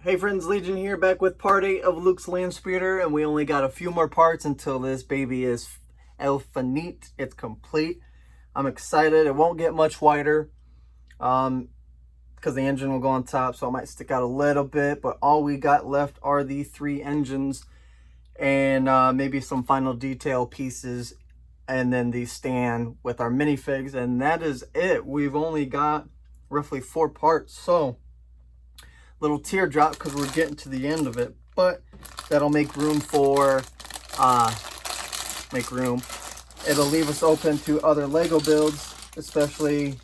Hey friends, Legion here, back with part 8 of Luke's Landspeeder, and we only got a few more parts until this baby is el finite. It's complete. I'm excited. It won't get much wider because the engine will go on top, so it might stick out a little bit, but all we got left are the 3 engines and maybe some final detail pieces, and then the stand with our minifigs, and that is it. We've only got roughly 4 parts, so little teardrop because we're getting to the end of it, but that'll make room for it'll leave us open to other Lego builds, especially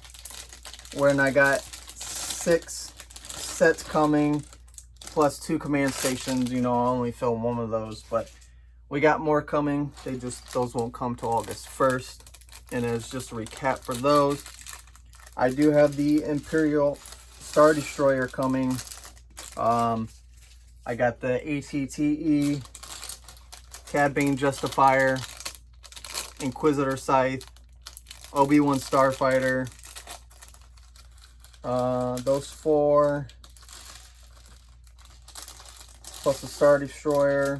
when I got 6 sets coming plus 2 command stations. You know, I'll only film one of those, but we got more coming. Those won't come till August 1st, and it's just a recap for those. I do have the Imperial Star Destroyer coming. I got the ATTE, Cad Bane Justifier, Inquisitor Scythe, Obi-Wan Starfighter, those 4, plus the Star Destroyer.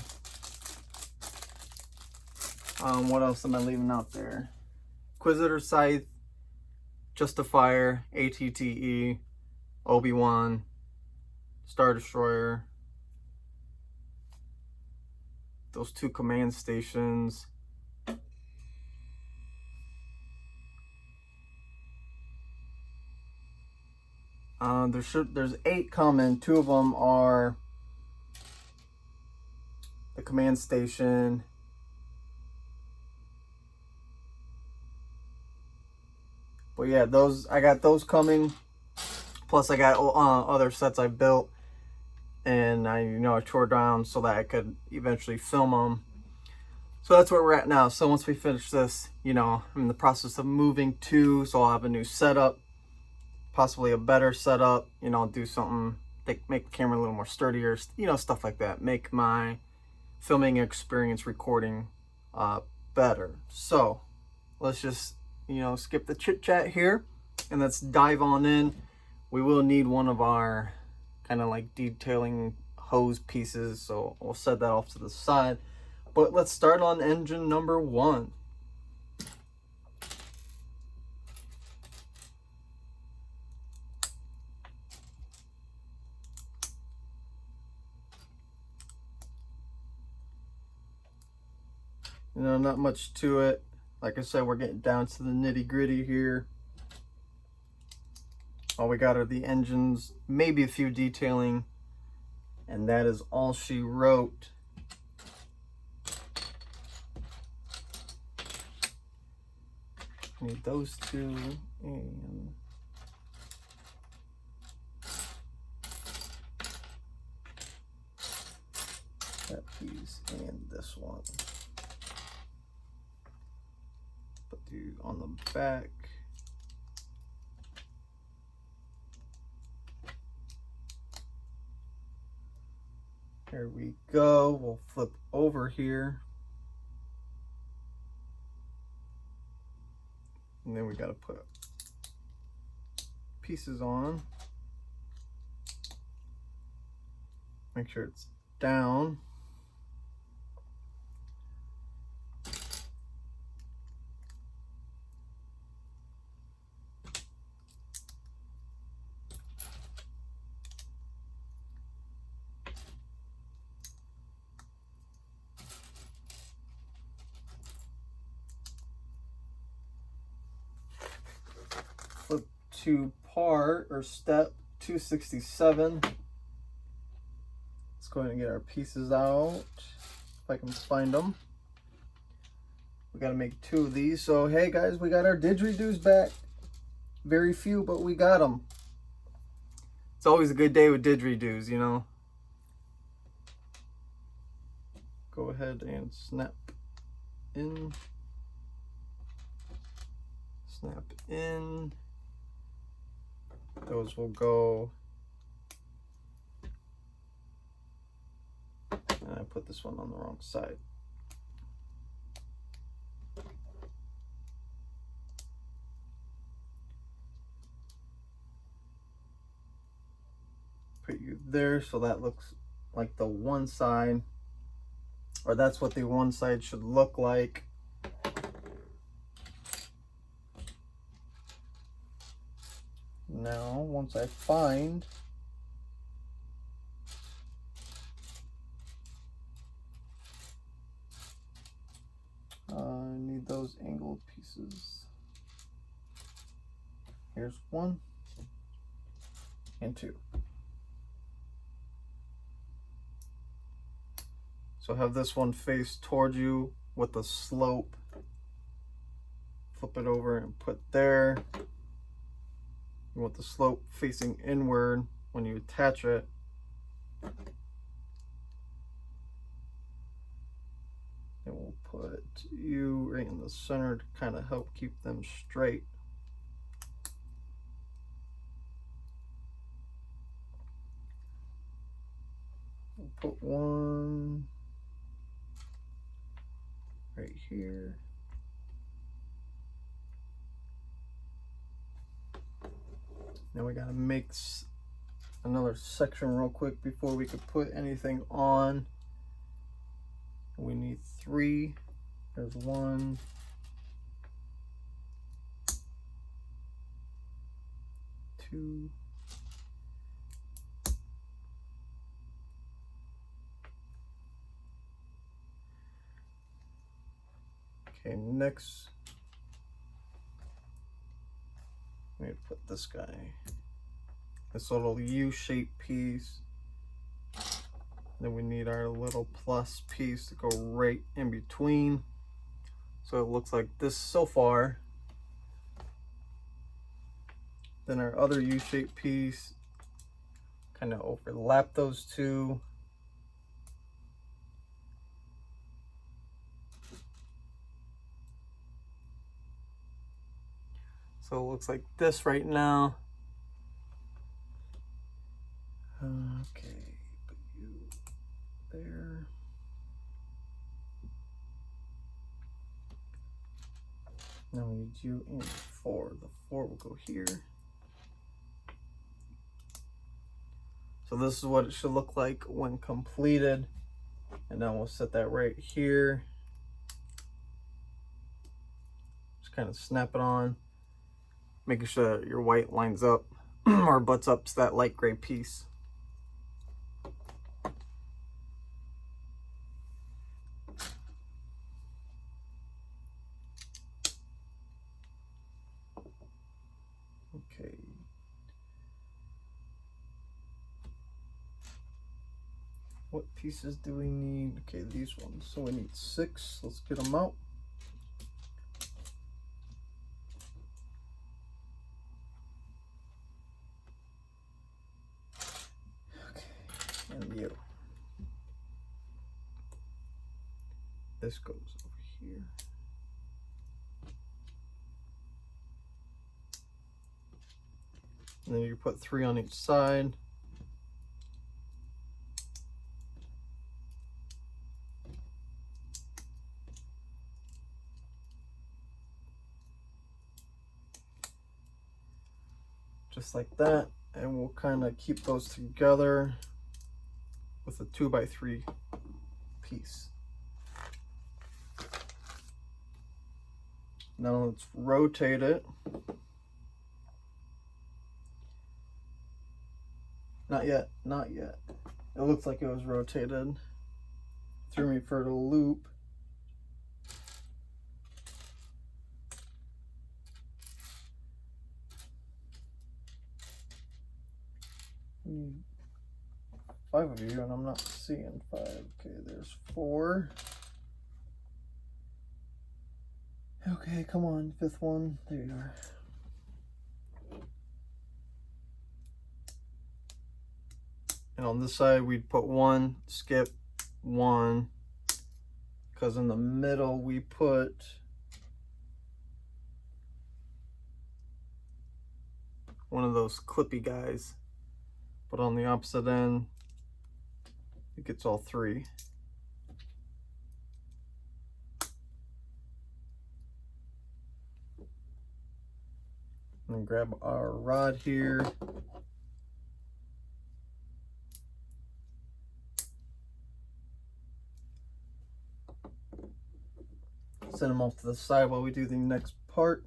What else am I leaving out there? Inquisitor Scythe, Justifier, ATTE, Obi-Wan, Star Destroyer, those 2 command stations. There's 8 coming. 2 of them are the command station. But yeah, I got those coming. Plus I got other sets I built, and I tore down so that I could eventually film them. So that's where we're at now. So once we finish this, I'm in the process of moving too, so I'll have a new setup, possibly a better setup. I'll do something, make the camera a little more sturdier, stuff like that. Make my filming experience, recording better. So let's just, skip the chit chat here and let's dive on in. We will need one of our kind of like detailing hose pieces, so we'll set that off to the side. But let's start on engine number 1. Not much to it. Like I said, we're getting down to the nitty-gritty here. All we got are the engines, maybe a few detailing, and that is all she wrote. Need those 2 and that piece and this one. Put you on the back. There we go. We'll flip over here. And then we got to put pieces on. Make sure it's down. Flip to part or step 267. Let's go ahead and get our pieces out if I can find them. We got to make 2 of these. So hey guys, we got our didgeridoos back. Very few, but we got them. It's always a good day with didgeridoos, Go ahead and snap in. Snap in. Those will go. And I put this one on the wrong side. put you there, so that looks like the one side, or that's what the one side should look like. Now, once I find I need those angled pieces. Here's 1 and 2. So have this one face towards you with the slope. Flip it over and put there. You want the slope facing inward when you attach it. And we'll put you right in the center to kind of help keep them straight. We'll put one right here. Now we gotta make another section real quick before we could put anything on. We need 3. There's 1, 2, okay, next we need to put this guy, this little U-shaped piece. Then we need our little plus piece to go right in between. So it looks like this so far. Then our other U-shaped piece, kind of overlap those two. So it looks like this right now. Okay, put you there. Now we need you in 4. The 4 will go here. So this is what it should look like when completed. And now we'll set that right here. Just kind of snap it on, making sure that your white lines up or butts up to that light gray piece. Okay. What pieces do we need? Okay, these ones. So we need 6. Let's get them out. Okay, and you. This goes over here. And then you put 3 on each side. Just like that, and we'll kind of keep those together with a 2x3 piece. Now let's rotate it. Not yet, not yet. It looks like it was rotated. Threw me for the loop. We need 5 of you, and I'm not seeing 5. Okay, there's 4. Okay, come on, 5th one. There you are. And on this side, we'd put 1, skip 1, because in the middle we put one of those clippy guys, but on the opposite end, it gets all 3. And grab our rod here. Send them off to the side while we do the next part.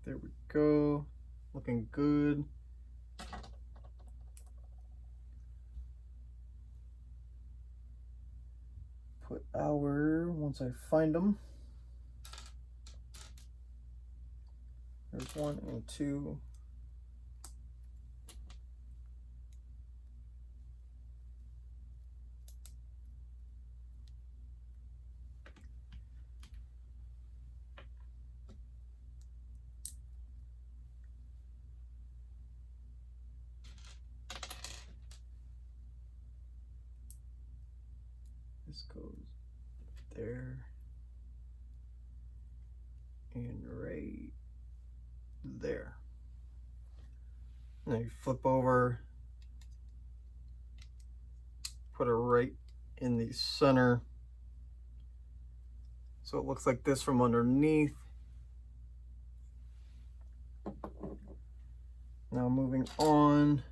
There we go, looking good. Put our, once I find them, there's 1 and 2. This goes there and right there. Now you flip over, put it right in the center so it looks like this from underneath. Now moving on.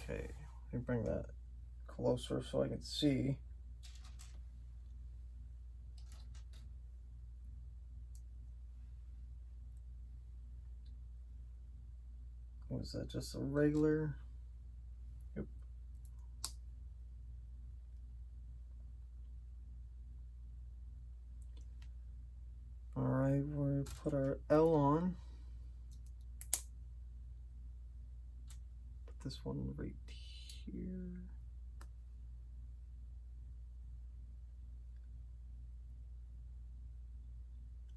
Okay, let me bring that closer so I can see. Was that just a regular? Yep. All right, we'll put our L on. Put this one right here.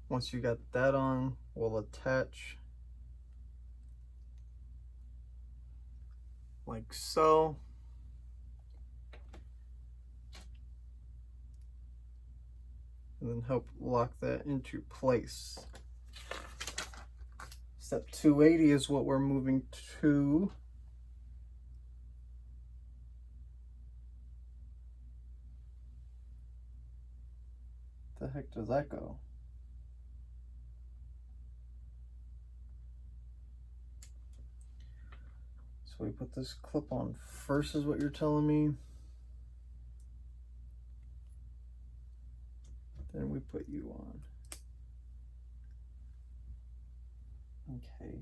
Once you got that on, we'll attach like so. And then help lock that into place. Step 280 is what we're moving to. The heck does that go? So we put this clip on first is what you're telling me. Then we put you on. Okay.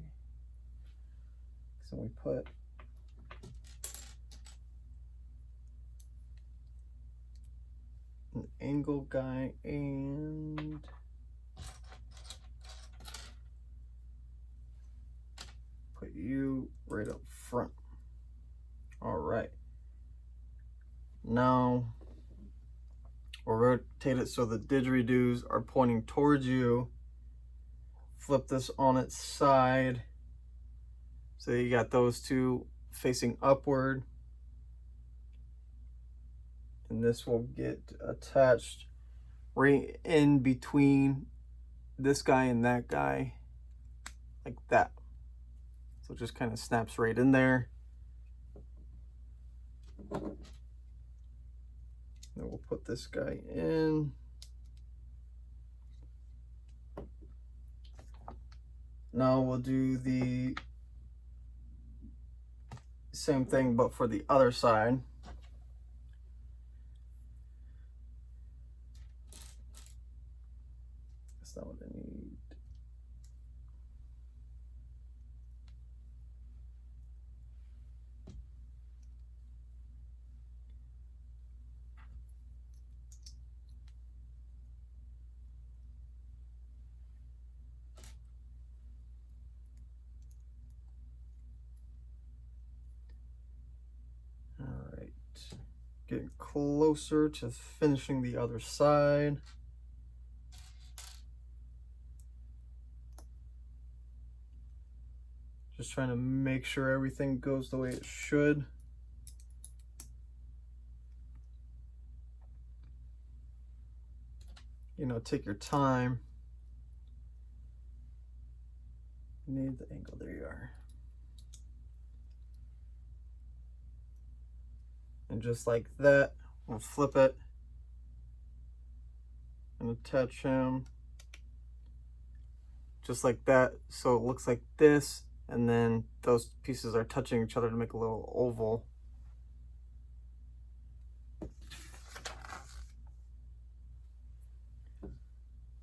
So we put an angle guy and put you right up front. All right. Now we'll rotate it so the didgeridoos are pointing towards you. Flip this on its side. So you got those two facing upward. And this will get attached right in between this guy and that guy, like that. So it just kind of snaps right in there. Then we'll put this guy in. Now we'll do the same thing, but for the other side. That's not what I need. Getting closer to finishing the other side. Just trying to make sure everything goes the way it should. You know, take your time. Need the angle, there you are. And just like that, we'll flip it and attach him. Just like that, so it looks like this, and then those pieces are touching each other to make a little oval.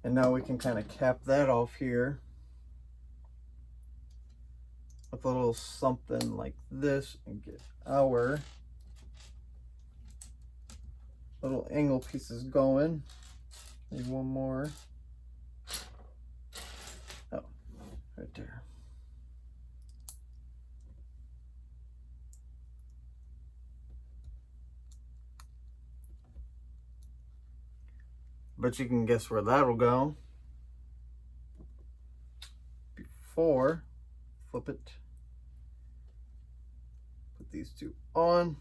And now we can kind of cap that off here with a little something like this and get our little angle pieces going. Need one more. Oh, right there. But you can guess where that'll go. Before, flip it. Put these two on.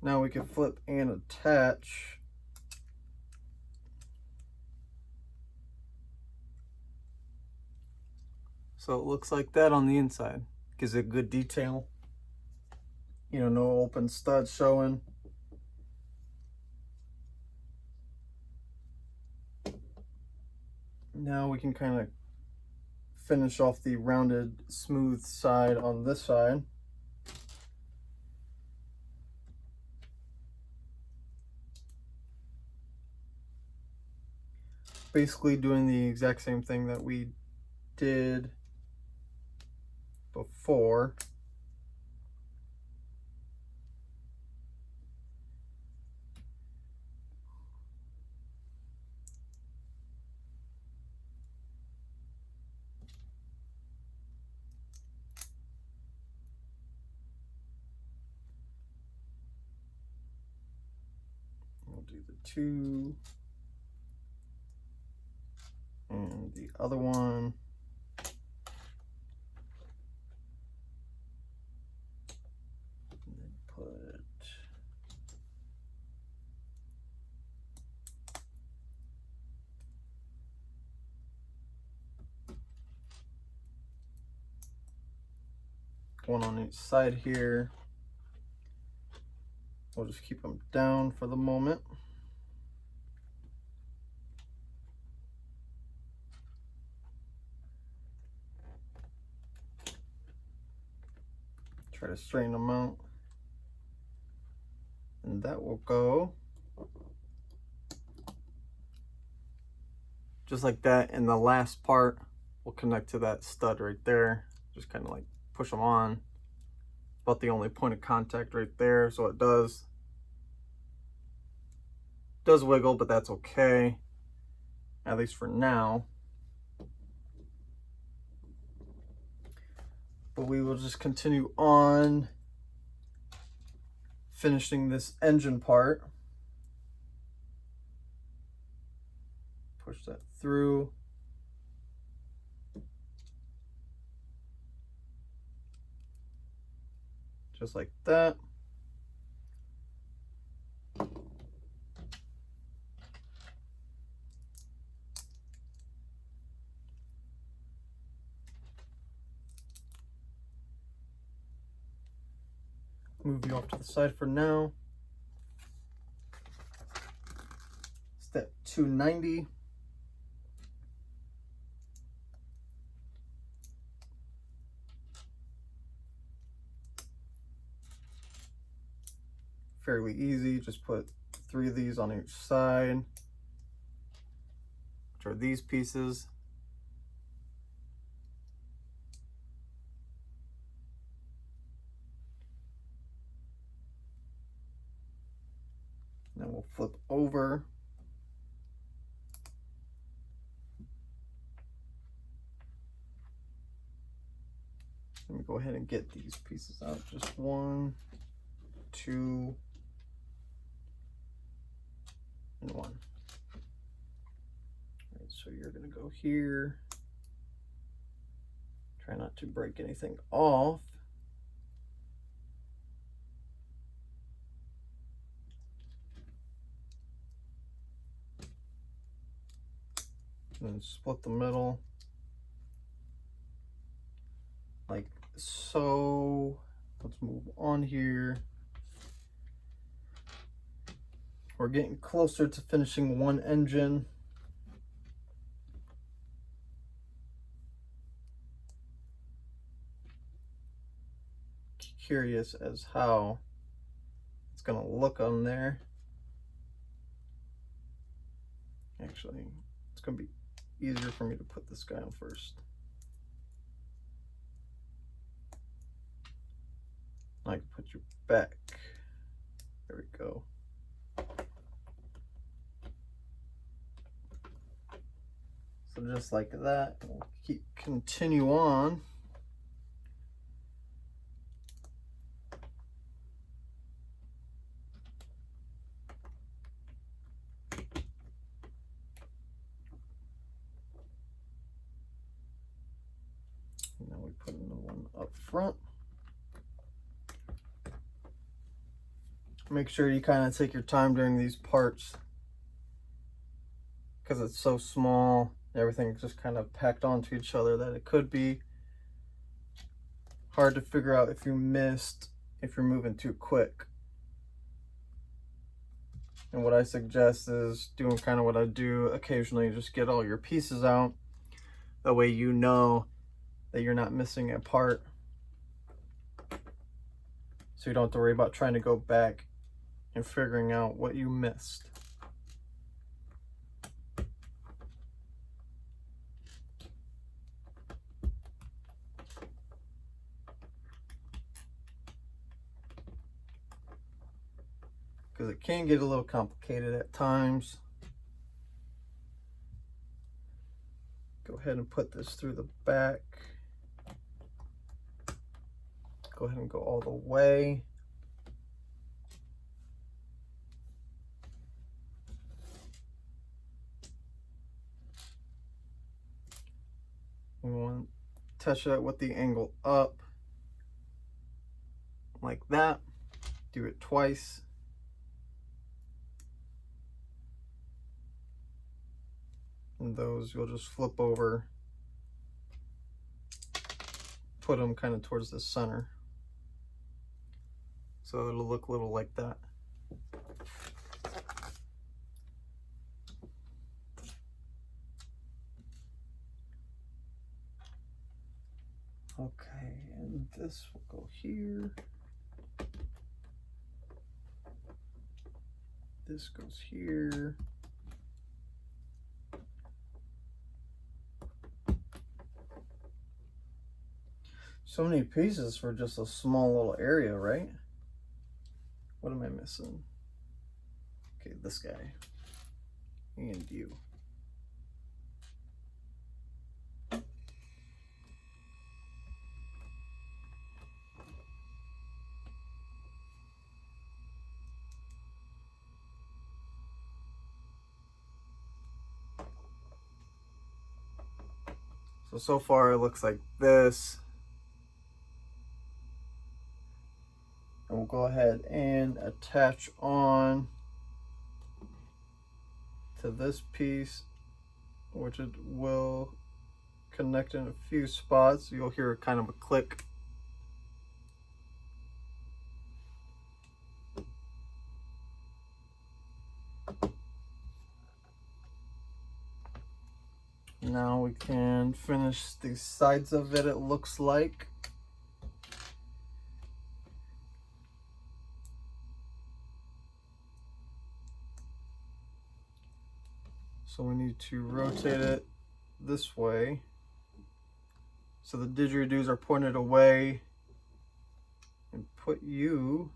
Now we can flip and attach. So it looks like that on the inside. Gives it good detail. You know, no open studs showing. Now we can kind of finish off the rounded, smooth side on this side. Basically doing the exact same thing that we did before. We'll do the two and the other one. And then put one on each side here. We'll just keep them down for the moment. Try to straighten them out. And that will go just like that. And the last part will connect to that stud right there. Just kind of like push them on. About the only point of contact right there. So it does wiggle, but that's okay, at least for now. But we will just continue on finishing this engine part. Push that through. Just like that. Move you off to the side for now. Step 290. Fairly easy, just put 3 of these on each side, which are these pieces. Then we'll flip over. Let me go ahead and get these pieces out. Just 1, 2, and 1. Right So you're gonna go here. Try not to break anything off. And then split the middle like so. Let's move on here. We're getting closer to finishing one engine. Curious as how it's gonna look on there. Actually, it's gonna be easier for me to put this guy on first. I can put you back. There we go. So just like that, we'll continue on. Now we put in the one up front. Make sure you kind of take your time during these parts because it's so small. Everything's just kind of packed onto each other that it could be hard to figure out if you missed, if you're moving too quick. And what I suggest is doing kind of what I do occasionally, just get all your pieces out. That way you know that you're not missing a part. So you don't have to worry about trying to go back and figuring out what you missed. Because it can get a little complicated at times. Go ahead and put this through the back. Go ahead and go all the way. We want to touch that with the angle up like that. Do it twice. And those you'll just flip over, put them kind of towards the center. So it'll look a little like that. Okay, and this will go here. This goes here. So many pieces for just a small little area, right? What am I missing? Okay, this guy. And you. So far it looks like this. And we'll go ahead and attach on to this piece, which it will connect in a few spots. You'll hear kind of a click. Now we can finish the sides of it, it looks like. So we need to rotate it this way. So the didgeridoos are pointed away, and put you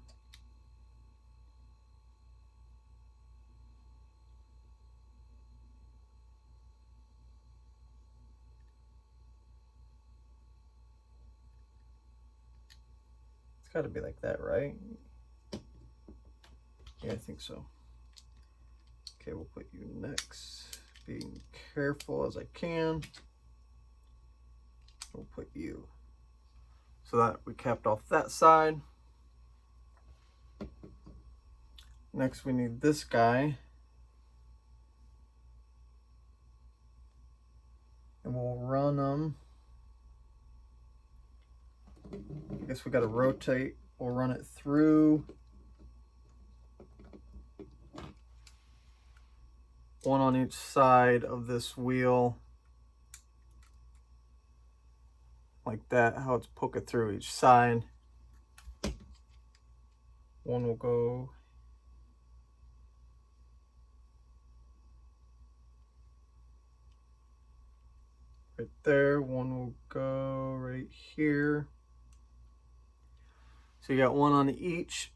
it's got to be like that, right? Yeah, I think so. Okay, we'll put you next. being careful as I can. We'll put you. So that we capped off that side. Next we need this guy. And we'll run them. I guess we got to rotate. We'll run it through. One on each side of this wheel. Like that, how it's poking through each side. One will go right there. One will go right here. So you got one on each.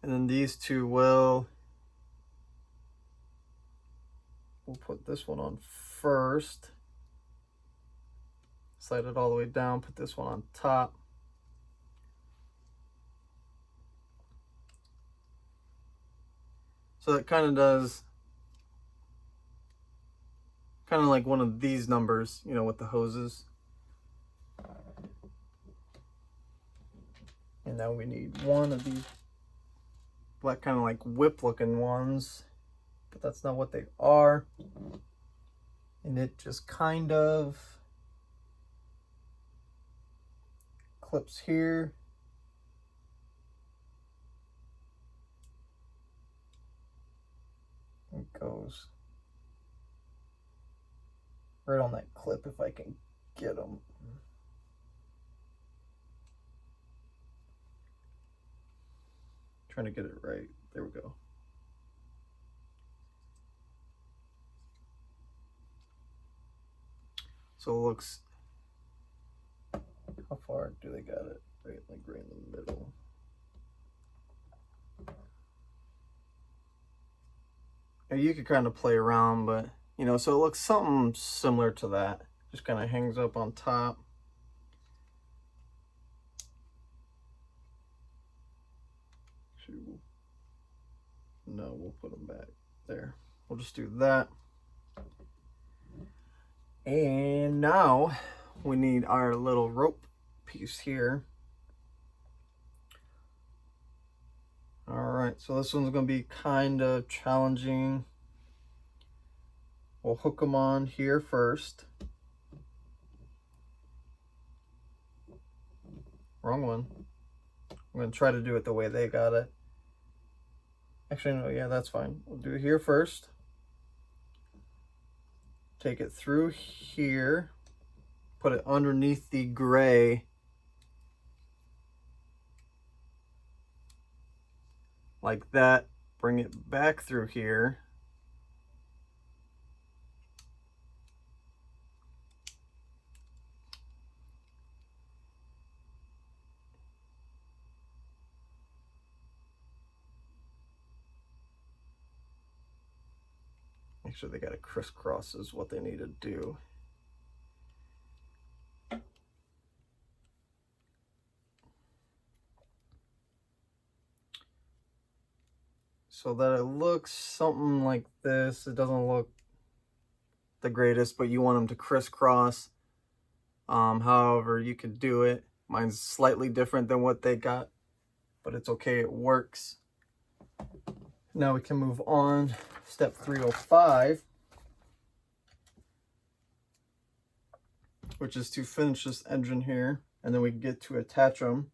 And then these two we'll put this one on first. Slide it all the way down, put this one on top. So it kind of does, kind of like one of these numbers, you know, with the hoses. And now we need one of these black kind of like whip looking ones, but that's not what they are. And it just kind of clips here. It goes right on that clip if I can get them. Trying to get it right. There we go. So it looks, how far do they got it? Right, like right in the middle. Now you could kind of play around, but you know, so it looks something similar to that. Just kind of hangs up on top. No, we'll put them back there. We'll just do that. And now we need our little rope piece here. All right, so this one's gonna be kind of challenging. We'll hook them on here first. Wrong one. I'm gonna try to do it the way they got it. Actually, no, yeah, that's fine. We'll do it here first. Take it through here. Put it underneath the gray. Like that. Bring it back through here. Make sure they got to crisscross is what they need to do. So that it looks something like this. It doesn't look the greatest, but you want them to crisscross. However you could do it. Mine's slightly different than what they got, but it's okay, it works. Now we can move on. Step 305, which is to finish this engine here, and then we get to attach them.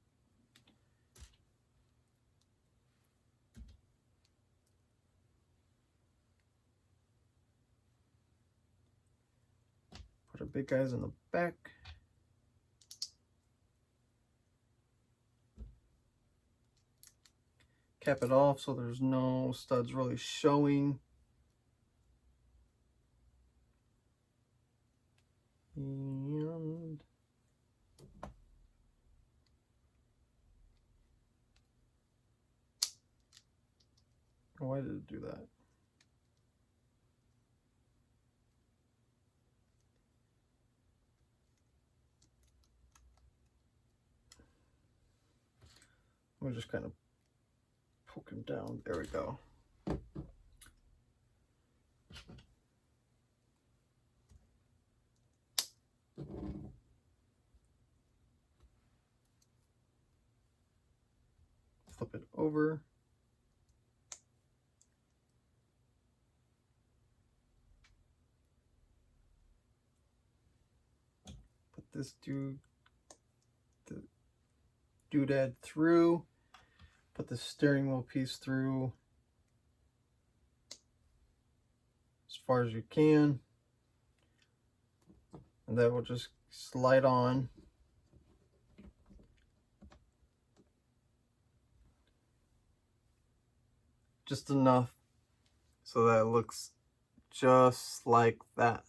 Put our big guys in the back. Cap it off so there's no studs really showing. And why did it do that? We'll just kind of poke him down. There we go. flip it over. Put this doodad through. Put the steering wheel piece through as far as you can. And that will just slide on. Just enough so that it looks just like that.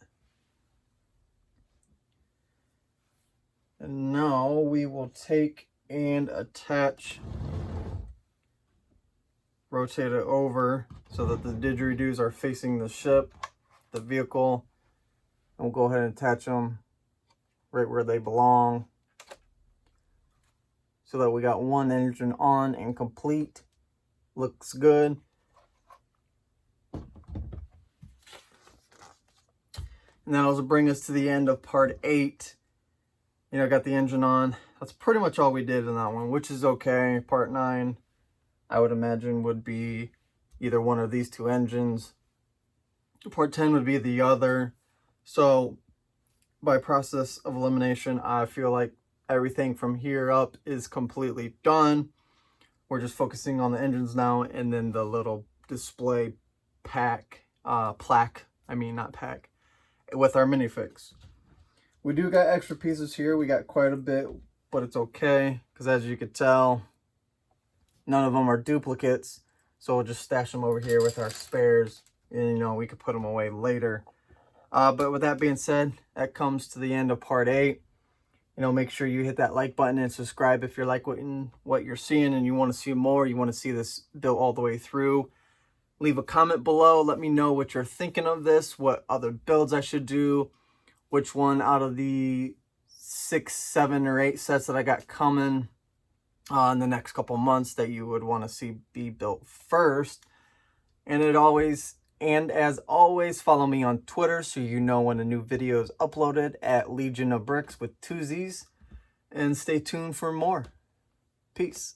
And now we will take and attach, rotate it over so that the didgeridoos are facing the ship, the vehicle, and we'll go ahead and attach them right where they belong so that we got one engine on and complete. Looks good. And that'll bring us to the end of part 8. You know, got the engine on. That's pretty much all we did in that one, which is okay. Part 9, I would imagine, would be either one of these two engines. Part 10 would be the other. So by process of elimination, I feel like everything from here up is completely done. We're just focusing on the engines now, and then the little display plaque, with our minifix. We do got extra pieces here. We got quite a bit, but it's okay, because as you could tell, none of them are duplicates. So we'll just stash them over here with our spares, and you know, we could put them away later. But with that being said, that comes to the end of part 8. You know, make sure you hit that like button and subscribe if you're like what you're seeing and you want to see more. You want to see this built all the way through. Leave a comment below. Let me know what you're thinking of this, what other builds I should do, which one out of the 6, 7, or 8 sets that I got coming in the next couple months that you would want to see be built first. And as always, follow me on Twitter so you know when a new video is uploaded at Legion of Bricks with 2 Z's. And stay tuned for more. Peace.